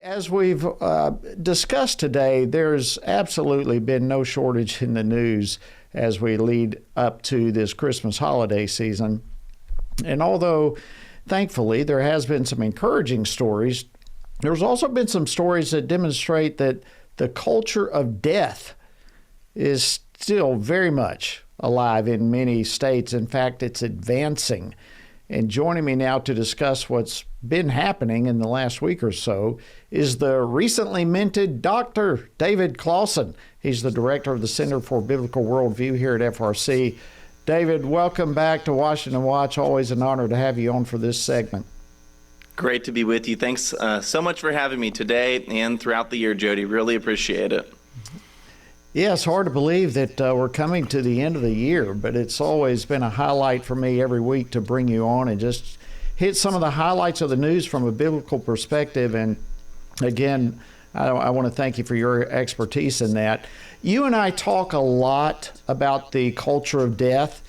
As we've discussed today, there's absolutely been no shortage in the news as we lead up to this Christmas holiday season. And although, thankfully, there has been some encouraging stories, there's also been some stories that demonstrate that the culture of death is still very much alive in many states. In fact, it's advancing. And joining me now to discuss what's been happening in the last week or so is the recently minted Dr. David Closson. He's the director of the Center for Biblical Worldview here at FRC. David, welcome back to Washington Watch. Always an honor to have you on for this segment. Great to be with you. Thanks so much for having me today and throughout the year, Jody. Really appreciate it. Yeah, it's hard to believe that we're coming to the end of the year, but it's always been a highlight for me every week to bring you on and just hit some of the highlights of the news from a biblical perspective. And again, I want to thank you for your expertise in that. You and I talk a lot about the culture of death,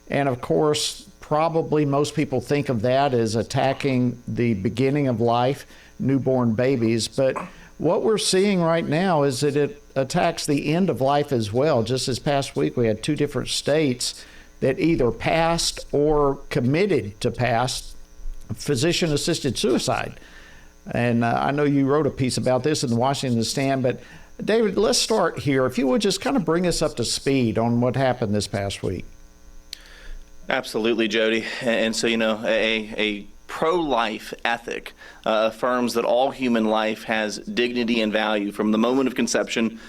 and of course, probably most people think of that as attacking the beginning of life, newborn babies, but what we're seeing right now is that it attacks the end of life as well. Just this past week, we had two different states that either passed or committed to pass physician-assisted suicide. And I know you wrote a piece about this in the Washington Stand, but David, let's start here. If you would just kind of bring us up to speed on what happened this past week. Absolutely, Jody. And so, a pro-life ethic affirms that all human life has dignity and value from the moment of conception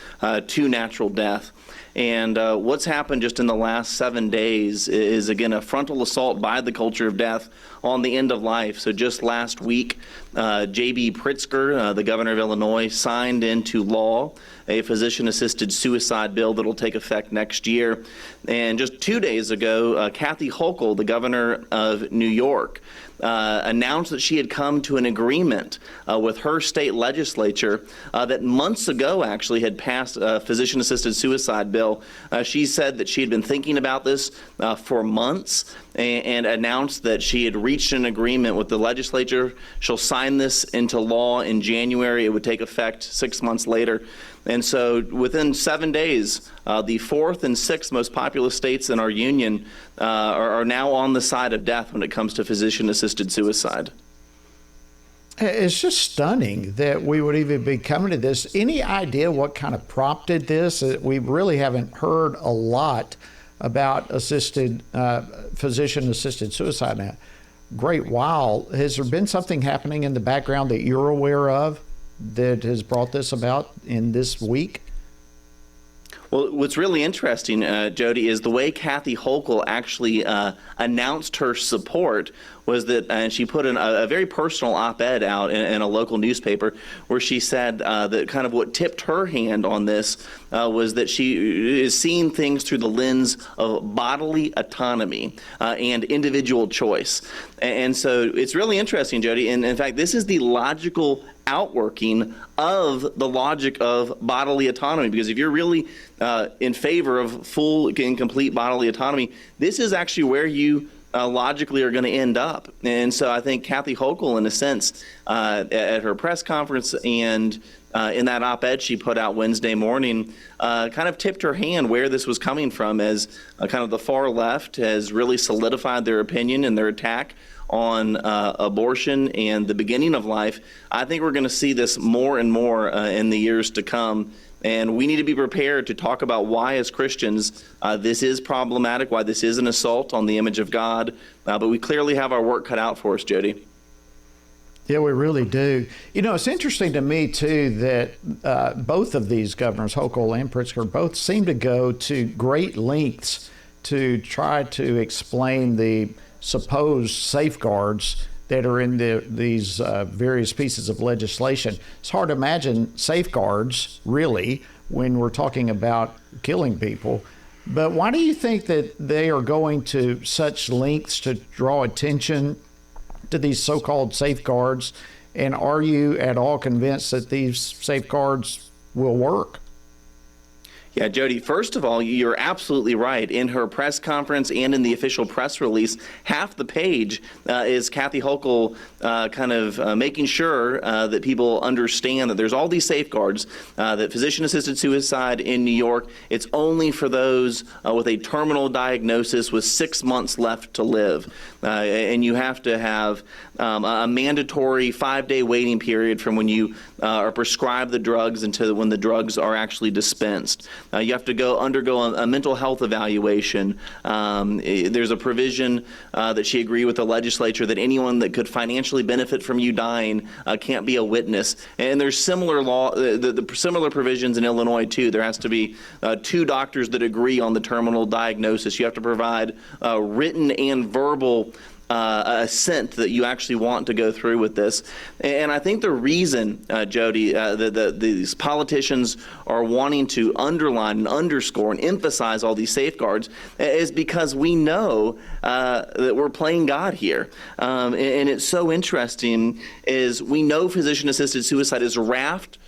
to natural death. And what's happened just in the last 7 days is, again, a frontal assault by the culture of death on the end of life. So just last week, J.B. Pritzker, the governor of Illinois, signed into law a physician-assisted suicide bill that will take effect next year. And just 2 days ago, Kathy Hochul, the governor of New York, announced that she had come to an agreement with her state legislature that months ago actually had passed a physician-assisted suicide bill. She said that she had been thinking about this for months and announced that she had reached an agreement with the legislature. She'll sign this into law in January. It would take effect 6 months later. And so within 7 days, the fourth and sixth most populous states in our union are now on the side of death when it comes to physician-assisted suicide. It's just stunning that we would even be coming to this. Any idea what kind of prompted this? We really haven't heard a lot about physician-assisted suicide in a great while. Has there been something happening in the background that you're aware of that has brought this about in this week? Well, what's really interesting, Jody, is the way Kathy Hochul actually announced her support was that, and she put in a very personal op-ed out in a local newspaper where she said that kind of what tipped her hand on this was that she is seeing things through the lens of bodily autonomy and individual choice. And so it's really interesting, Jody, and in fact, this is the logical outworking of the logic of bodily autonomy, because if you're really in favor of full and complete bodily autonomy, this is actually where you logically are going to end up. And so I think Kathy Hochul, in a sense, at her press conference and in that op-ed she put out Wednesday morning, kind of tipped her hand where this was coming from, as kind of the far left has really solidified their opinion and their attack on abortion and the beginning of life. I think we're going to see this more and more in the years to come. And we need to be prepared to talk about why, as Christians, this is problematic, why this is an assault on the image of God. But we clearly have our work cut out for us, Jody. Yeah, we really do. You know, it's interesting to me, too, that both of these governors, Hochul and Pritzker, both seem to go to great lengths to try to explain the supposed safeguards that are in these various pieces of legislation. It's hard to imagine safeguards, really, when we're talking about killing people. But why do you think that they are going to such lengths to draw attention to these so-called safeguards? And are you at all convinced that these safeguards will work? Yeah, Jody, first of all, you're absolutely right. In her press conference and in the official press release, half the page is Kathy Hochul making sure that people understand that there's all these safeguards, that physician-assisted suicide in New York, it's only for those with a terminal diagnosis with 6 months left to live. And you have to have a mandatory 5-day waiting period from when you are prescribed the drugs until when the drugs are actually dispensed. You have to undergo a mental health evaluation. There's a provision that she agreed with the legislature that anyone that could financially benefit from you dying can't be a witness. And there's similar the similar provisions in Illinois too. There has to be 2 doctors that agree on the terminal diagnosis. You have to provide written and verbal assent that you actually want to go through with this. And I think the reason, Jody, these politicians are wanting to underline and underscore and emphasize all these safeguards is because we know that we're playing God here. And it's so interesting is we know physician-assisted suicide is raft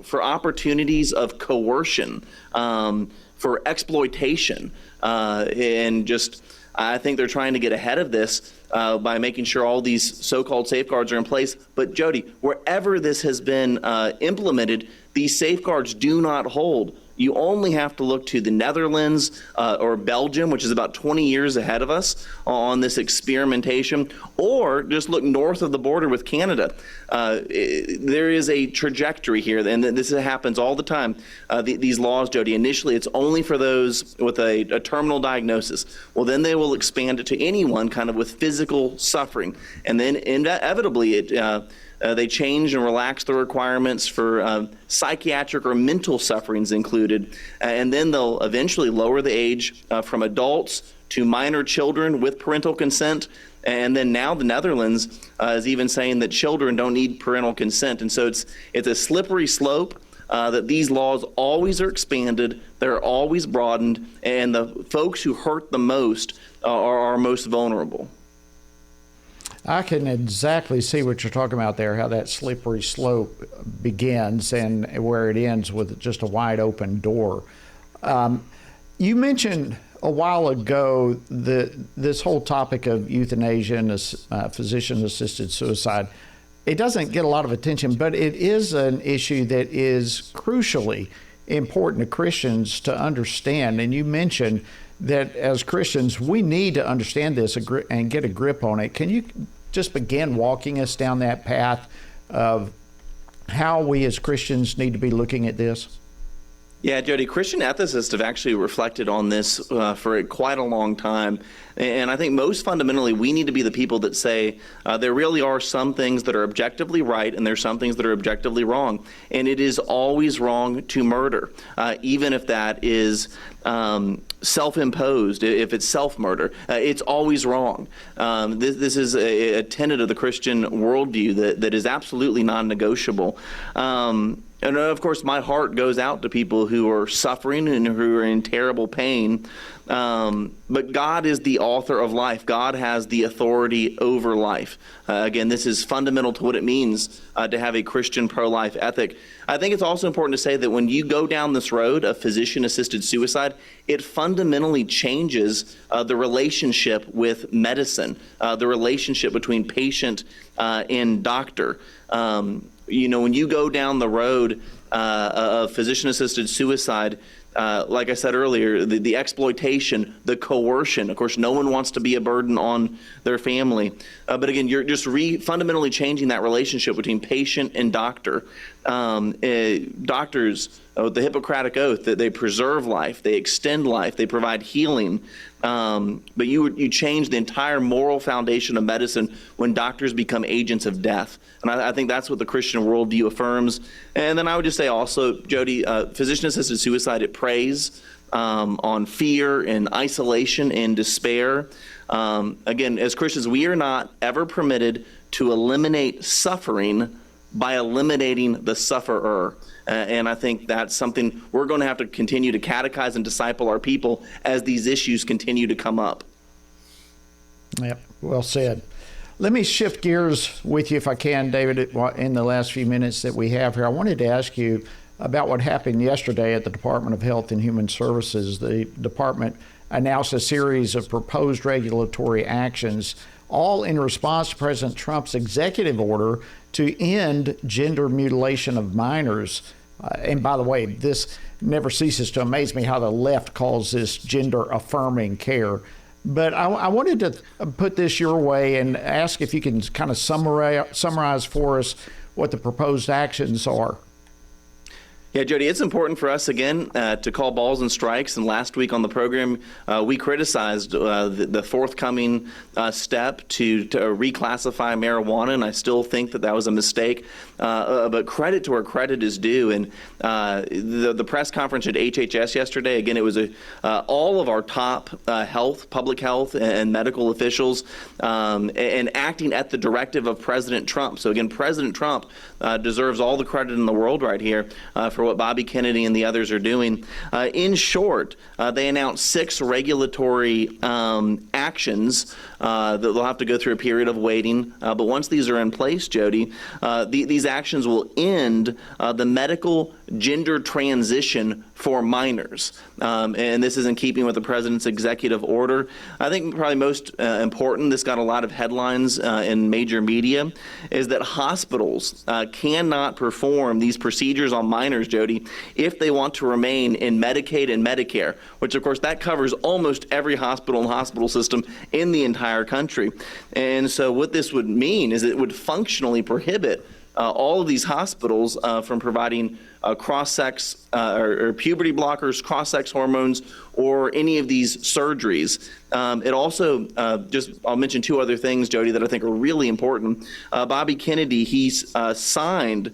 for opportunities of coercion, for exploitation, and just I think they're trying to get ahead of this by making sure all these so-called safeguards are in place. But Jody, wherever this has been implemented, these safeguards do not hold. You only have to look to the Netherlands or Belgium, which is about 20 years ahead of us on this experimentation, or just look north of the border with Canada. There is a trajectory here, and this happens all the time. These laws, Jody, initially it's only for those with a terminal diagnosis. Well, then they will expand it to anyone kind of with physical suffering, and then inevitably they change and relax the requirements for psychiatric or mental sufferings included, and then they'll eventually lower the age from adults to minor children with parental consent. And then now the Netherlands is even saying that children don't need parental consent. And so it's a slippery slope that these laws always are expanded, they're always broadened, and the folks who hurt the most are most vulnerable. I can exactly see what you're talking about there, how that slippery slope begins and where it ends with just a wide open door. You mentioned a while ago this whole topic of euthanasia and physician-assisted suicide. It doesn't get a lot of attention, but it is an issue that is crucially important to Christians to understand. And you mentioned that as Christians, we need to understand this and get a grip on it. Can you just begin walking us down that path of how we as Christians need to be looking at this? Yeah, Jody, Christian ethicists have actually reflected on this for quite a long time. And I think most fundamentally, we need to be the people that say there really are some things that are objectively right and there's some things that are objectively wrong. And it is always wrong to murder, even if that is self-imposed, if it's self-murder. It's always wrong. This is a tenet of the Christian worldview that is absolutely non-negotiable. And of course, my heart goes out to people who are suffering and who are in terrible pain. But God is the author of life. God has the authority over life. Again, this is fundamental to what it means to have a Christian pro-life ethic. I think it's also important to say that when you go down this road of physician-assisted suicide, it fundamentally changes the relationship with medicine, the relationship between patient and doctor. When you go down the road of physician-assisted suicide, like I said earlier, the exploitation, the coercion. Of course, no one wants to be a burden on their family. But again, you're just fundamentally changing that relationship between patient and doctor. Doctors, the Hippocratic Oath, that they preserve life, they extend life, they provide healing. But you change the entire moral foundation of medicine when doctors become agents of death. And I think that's what the Christian worldview affirms. And then I would just say also, Jody, physician-assisted suicide, it preys on fear and isolation and despair. Again, as Christians, we are not ever permitted to eliminate suffering by eliminating the sufferer. And I think that's something we're going to have to continue to catechize and disciple our people as these issues continue to come up. Yep, well said. Let me shift gears with you if I can, David, in the last few minutes that we have here. I wanted to ask you about what happened yesterday at the Department of Health and Human Services. The department announced a series of proposed regulatory actions, all in response to President Trump's executive order to end gender mutilation of minors. And by the way, this never ceases to amaze me how the left calls this gender-affirming care. But I wanted to put this your way and ask if you can kind of summarize for us what the proposed actions are. Yeah, Jody, it's important for us, again, to call balls and strikes. And last week on the program, we criticized the forthcoming step to reclassify marijuana, and I still think that was a mistake. But credit to where credit is due. And the press conference at HHS yesterday, again, it was all of our top public health and medical officials and acting at the directive of President Trump. So again, President Trump deserves all the credit in the world right here for what Bobby Kennedy and the others are doing. In short, they announced 6 regulatory actions that they'll have to go through a period of waiting. But once these are in place, Jody, these actions will end the medical gender transition for minors. And this is in keeping with the president's executive order. I think probably most important, this got a lot of headlines in major media, is that hospitals cannot perform these procedures on minors, Jody, if they want to remain in Medicaid and Medicare, which of course that covers almost every hospital and hospital system in the entire country. And so what this would mean is it would functionally prohibit all of these hospitals from providing cross-sex or puberty blockers, cross-sex hormones, or any of these surgeries. It also, I'll mention 2 other things, Jody, that I think are really important. Bobby Kennedy, he's signed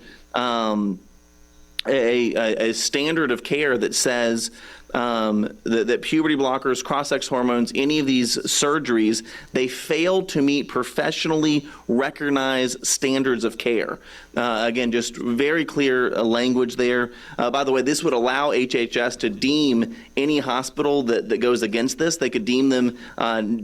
a standard of care that says that puberty blockers, cross-sex hormones, any of these surgeries, they fail to meet professionally recognized standards of care. Again, just very clear language there. By the way, this would allow HHS to deem any hospital that goes against this, they could deem them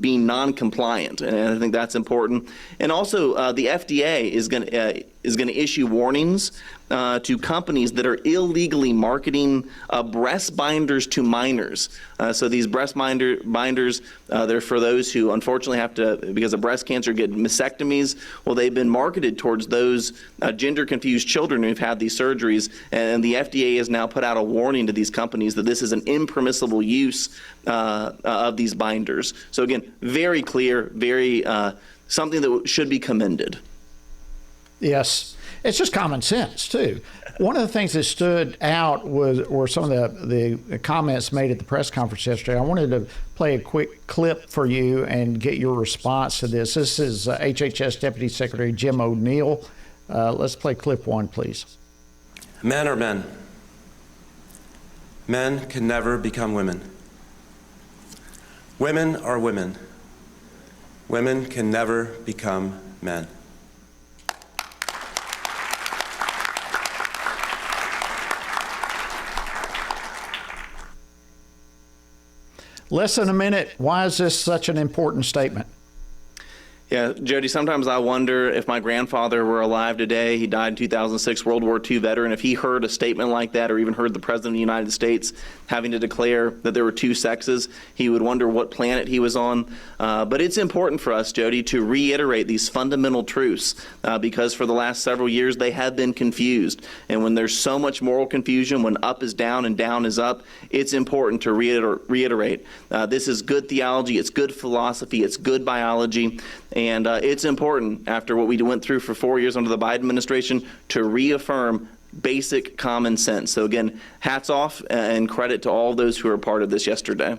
being non-compliant, and I think that's important. And also, the FDA is going to issue warnings to companies that are illegally marketing breast binders to minors. So these breast binders, they're for those who unfortunately have to, because of breast cancer, get mastectomies. Well, they've been marketed towards those gender-confused children who've had these surgeries, and the FDA has now put out a warning to these companies that this is an impermissible use of these binders. So again, very clear, very something that should be commended. Yes. It's just common sense, too. One of the things that stood out were some of the comments made at the press conference yesterday. I wanted to play a quick clip for you and get your response to this. This is HHS Deputy Secretary Jim O'Neill. Let's play clip 1, please. Men are men. Men can never become women. Women are women. Women can never become men. Less than a minute. Why is this such an important statement? Yeah, Jody, sometimes I wonder if my grandfather were alive today, he died in 2006, World War II veteran, if he heard a statement like that or even heard the President of the United States having to declare that there were 2 sexes, he would wonder what planet he was on. But it's important for us, Jody, to reiterate these fundamental truths because for the last several years they have been confused. And when there's so much moral confusion, when up is down and down is up, it's important to reiterate. This is good theology, it's good philosophy, it's good biology. And it's important, after what we went through for 4 years under the Biden administration, to reaffirm basic common sense. So again, hats off and credit to all those who were part of this yesterday.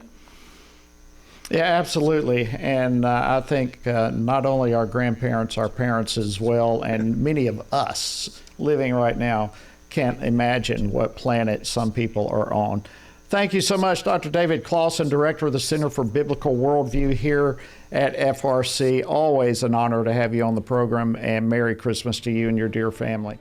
Yeah, absolutely. And I think not only our grandparents, our parents as well, and many of us living right now can't imagine what planet some people are on. Thank you so much, Dr. David Closson, Director of the Center for Biblical Worldview here at FRC. Always an honor to have you on the program, and Merry Christmas to you and your dear family.